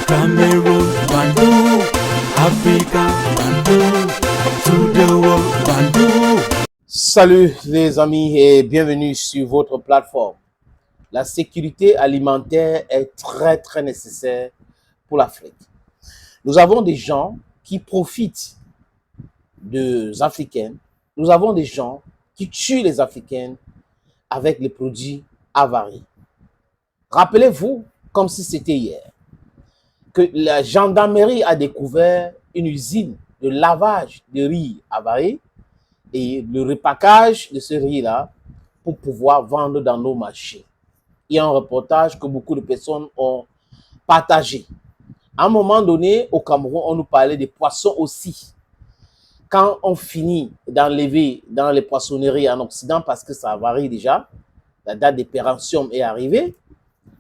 Cameroon, Bandung, Africa, Bandung, to the world, Bandung. Salut les amis et bienvenue sur votre plateforme. La sécurité alimentaire est très nécessaire pour l'Afrique. Nous avons des gens qui profitent des Africains. Nous avons des gens qui tuent les Africains avec les produits avariés. Rappelez-vous, comme si c'était hier, que la gendarmerie a découvert une usine de lavage de riz avarié et le repackage de ce riz-là pour pouvoir vendre dans nos marchés. Il y a un reportage que beaucoup de personnes ont partagé. À un moment donné, au Cameroun, on nous parlait des poissons aussi. Quand on finit d'enlever dans les poissonneries en Occident, parce que ça varie déjà, la date de péremption est arrivée,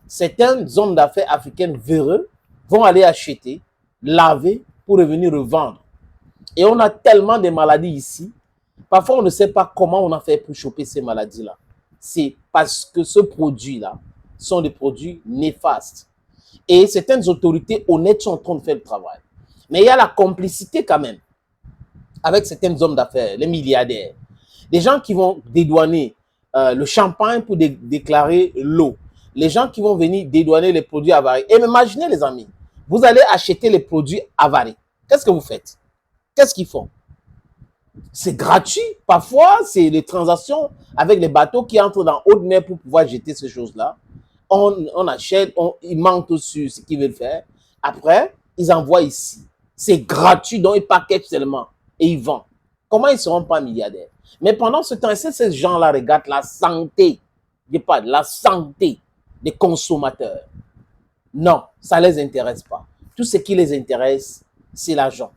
certains hommes d'affaires africains véreux vont aller acheter, laver pour revenir revendre. Et on a tellement de maladies ici. Parfois, on ne sait pas comment on a fait pour choper ces maladies-là. C'est parce que ce produit-là sont des produits néfastes. Et certaines autorités honnêtes sont en train de faire le travail. Mais il y a la complicité quand même avec certains hommes d'affaires, les milliardaires. Des gens qui vont dédouaner le champagne pour déclarer l'eau. Les gens qui vont venir dédouaner les produits avariés. Et imaginez les amis, vous allez acheter les produits avariés. Qu'est-ce que vous faites? Qu'est-ce qu'ils font? C'est gratuit. Parfois, c'est les transactions avec les bateaux qui entrent dans haute mer pour pouvoir jeter ces choses-là. On achète, ils mentent sur ce qu'ils veulent faire. Après, ils envoient ici. C'est gratuit, donc ils packagent seulement et ils vendent. Comment ils ne seront pas milliardaires? Mais pendant ce temps, ces gens-là regardent la santé, je parle, la santé des consommateurs. Non, ça ne les intéresse pas. Tout ce qui les intéresse, c'est l'argent.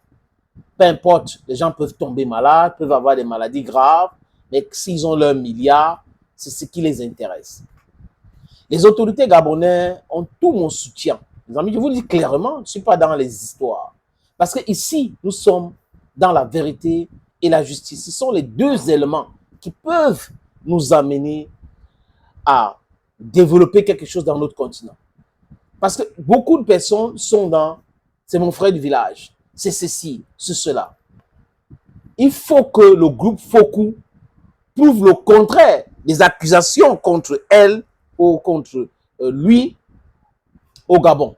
Peu importe, les gens peuvent tomber malades, peuvent avoir des maladies graves, mais s'ils ont leurs milliards, c'est ce qui les intéresse. Les autorités gabonaises ont tout mon soutien. Les amis, je vous le dis clairement, je ne suis pas dans les histoires. Parce qu'ici, nous sommes dans la vérité et la justice. Ce sont les deux éléments qui peuvent nous amener à développer quelque chose dans notre continent. Parce que beaucoup de personnes sont dans « c'est mon frère du village ». C'est ceci, c'est cela. Il faut que le groupe Fokou prouve le contraire des accusations contre elle ou contre lui au Gabon.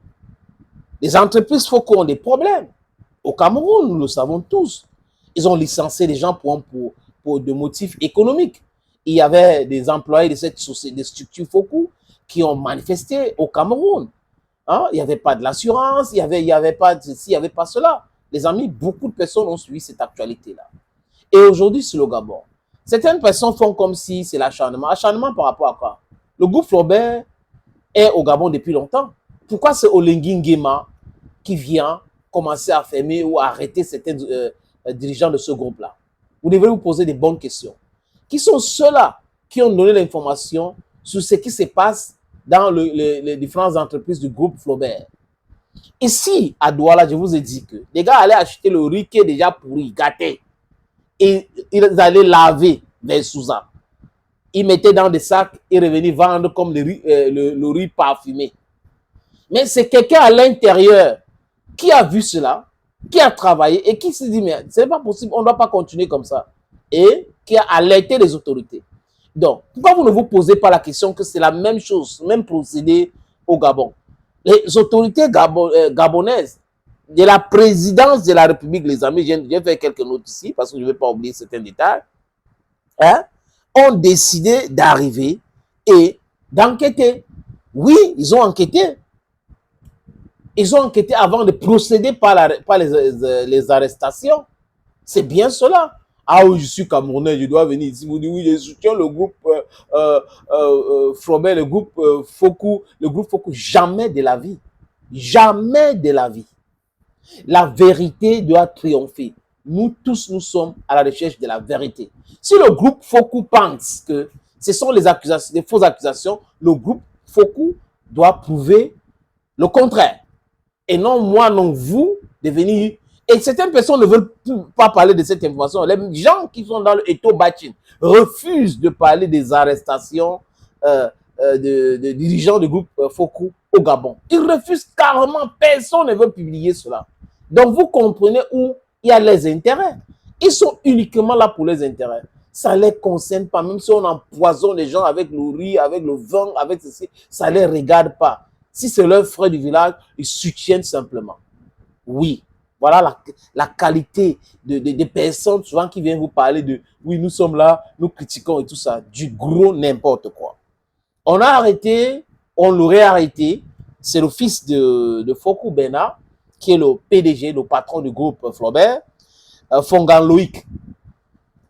Les entreprises Fokou ont des problèmes. Au Cameroun, nous le savons tous. Ils ont licencié des gens pour des motifs économiques. Il y avait des employés de cette société, des structures Fokou qui ont manifesté au Cameroun. Hein? Il n'y avait pas de l'assurance, il n'y avait pas de ceci, il n'y avait pas cela. Les amis, beaucoup de personnes ont suivi cette actualité-là. Et aujourd'hui, c'est le Gabon. Certaines personnes font comme si c'est l'acharnement. Acharnement par rapport à quoi? Le groupe Flaubert est au Gabon depuis longtemps. Pourquoi c'est Olengi Nguema qui vient commencer à fermer ou à arrêter certains dirigeants de ce groupe-là? Vous devez vous poser des bonnes questions. Qui sont ceux-là qui ont donné l'information sur ce qui se passe dans les différentes entreprises du groupe Flaubert? Ici, à Douala, je vous ai dit que les gars allaient acheter le riz qui est déjà pourri, gâté. Et ils allaient laver vers Souza. Ils mettaient dans des sacs et revenaient vendre comme le riz parfumé. Mais c'est quelqu'un à l'intérieur qui a vu cela, qui a travaillé et qui s'est dit, mais ce n'est pas possible, on ne doit pas continuer comme ça. Et qui a alerté les autorités. Donc, pourquoi vous ne vous posez pas la question que c'est la même chose, même procédé au Gabon? Les autorités gabonaises, de la présidence de la République, les amis, j'ai fait quelques notes ici, parce que je ne vais pas oublier certains détails, hein, ont décidé d'arriver et d'enquêter. Oui, ils ont enquêté. Ils ont enquêté avant de procéder par les arrestations. C'est bien cela. Ah oui, je suis Camerounais, je dois venir ici. Vous dites oui, je soutiens le groupe Flaubert, le groupe Fokou. Le groupe Fokou, jamais de la vie. Jamais de la vie. La vérité doit triompher. Nous tous, nous sommes à la recherche de la vérité. Si le groupe Fokou pense que ce sont les accusations, des fausses accusations, le groupe Fokou doit prouver le contraire. Et non moi, non vous, de venir. Et certaines personnes ne veulent pas parler de cette information. Les gens qui sont dans le Eto Bachin refusent de parler des arrestations de dirigeants du groupe Fokou au Gabon. Ils refusent carrément, personne ne veut publier cela. Donc vous comprenez où il y a les intérêts. Ils sont uniquement là pour les intérêts. Ça ne les concerne pas, même si on empoisonne les gens avec le riz, avec le vin, avec ceci, ça ne les regarde pas. Si c'est leur frère du village, ils soutiennent simplement. Oui, voilà la qualité des personnes souvent qui viennent vous parler de « oui, nous sommes là, nous critiquons et tout ça », du gros n'importe quoi. On a arrêté, on l'aurait arrêté, c'est le fils de Fokou Bena, qui est le PDG, le patron du groupe Flaubert, Fongan Loïc,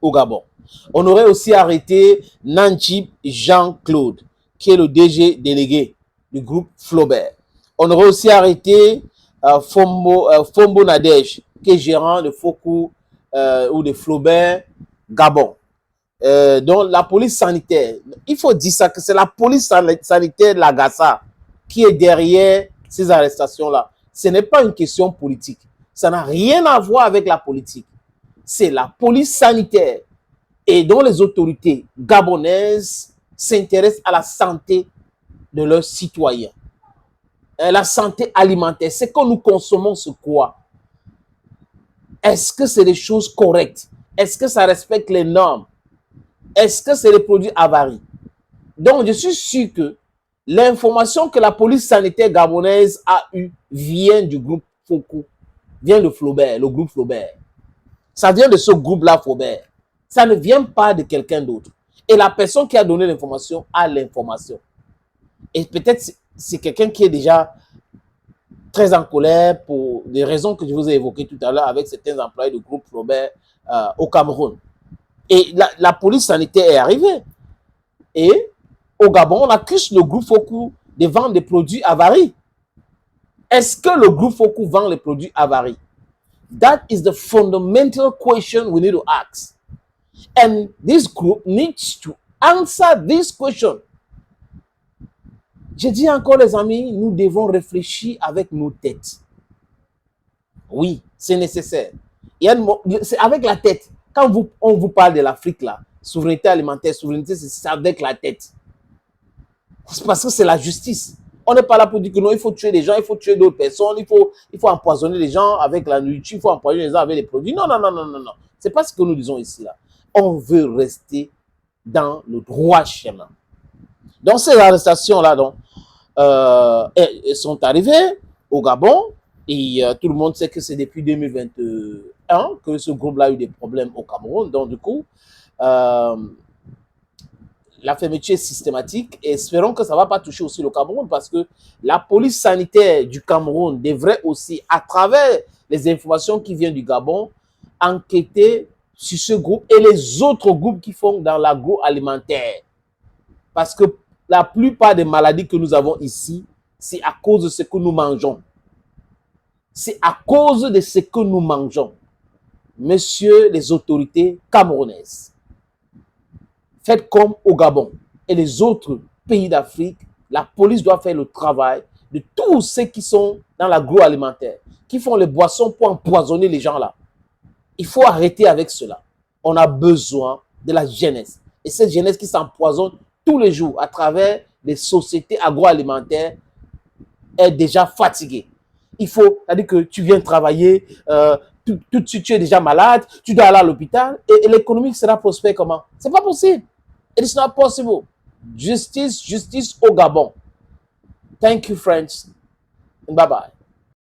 au Gabon. On aurait aussi arrêté Nanjib Jean-Claude, qui est le DG délégué du groupe Flaubert. On aurait aussi arrêté Fombo Nadej, qui est gérant de Fokou ou de Flaubert Gabon. Donc la police sanitaire, il faut dire ça, que c'est la police sanitaire de l'Agassa qui est derrière ces arrestations-là. Ce n'est pas une question politique. Ça n'a rien à voir avec la politique. C'est la police sanitaire et dont les autorités gabonaises s'intéressent à la santé de leurs citoyens. La santé alimentaire, c'est que nous consommons ce quoi? Est-ce que c'est des choses correctes? Est-ce que ça respecte les normes? Est-ce que c'est des produits avaries? Donc, je suis sûr que l'information que la police sanitaire gabonaise a eue vient du groupe Fokou, vient de Flaubert, le groupe Flaubert. Ça vient de ce groupe-là, Flaubert. Ça ne vient pas de quelqu'un d'autre. Et la personne qui a donné l'information a l'information. Et peut-être c'est quelqu'un qui est déjà très en colère pour des raisons que je vous ai évoquées tout à l'heure avec certains employés du groupe Flaubert au Cameroun. Et la police sanitaire est arrivée. Et au Gabon, on accuse le groupe Fokou de vendre des produits avaries. Est-ce que le groupe Fokou vend les produits avaries? That is the fundamental question we need to ask. And this group needs to answer this question. Je dis encore, les amis, nous devons réfléchir avec nos têtes. Oui, c'est nécessaire. C'est avec la tête. Quand on vous parle de l'Afrique, là, souveraineté alimentaire, souveraineté, c'est avec la tête. C'est parce que c'est la justice. On n'est pas là pour dire que non, il faut tuer des gens, il faut tuer d'autres personnes, il faut empoisonner les gens avec la nourriture, il faut empoisonner les gens avec les produits. Non, non, non, non, non, non. C'est pas ce que nous disons ici, là. On veut rester dans le droit chemin. Donc, ces arrestations-là, elles sont arrivées au Gabon et tout le monde sait que c'est depuis 2021 que ce groupe-là a eu des problèmes au Cameroun. Donc, du coup, la fermeture est systématique et espérons que ça ne va pas toucher aussi le Cameroun parce que la police sanitaire du Cameroun devrait aussi, à travers les informations qui viennent du Gabon, enquêter sur ce groupe et les autres groupes qui font dans l'agroalimentaire. Parce que la plupart des maladies que nous avons ici, c'est à cause de ce que nous mangeons. C'est à cause de ce que nous mangeons. Messieurs les autorités camerounaises, faites comme au Gabon et les autres pays d'Afrique, la police doit faire le travail de tous ceux qui sont dans l'agroalimentaire, qui font les boissons pour empoisonner les gens là. Il faut arrêter avec cela. On a besoin de la jeunesse. Et cette jeunesse qui s'empoisonne tous les jours à travers les sociétés agroalimentaires est déjà fatiguée. Il faut, c'est-à-dire que tu viens travailler, tout de suite tu es déjà malade, tu dois aller à l'hôpital et l'économie sera prospère comment? C'est pas possible. It is not possible. Justice, justice au Gabon. Thank you, friends. And bye-bye.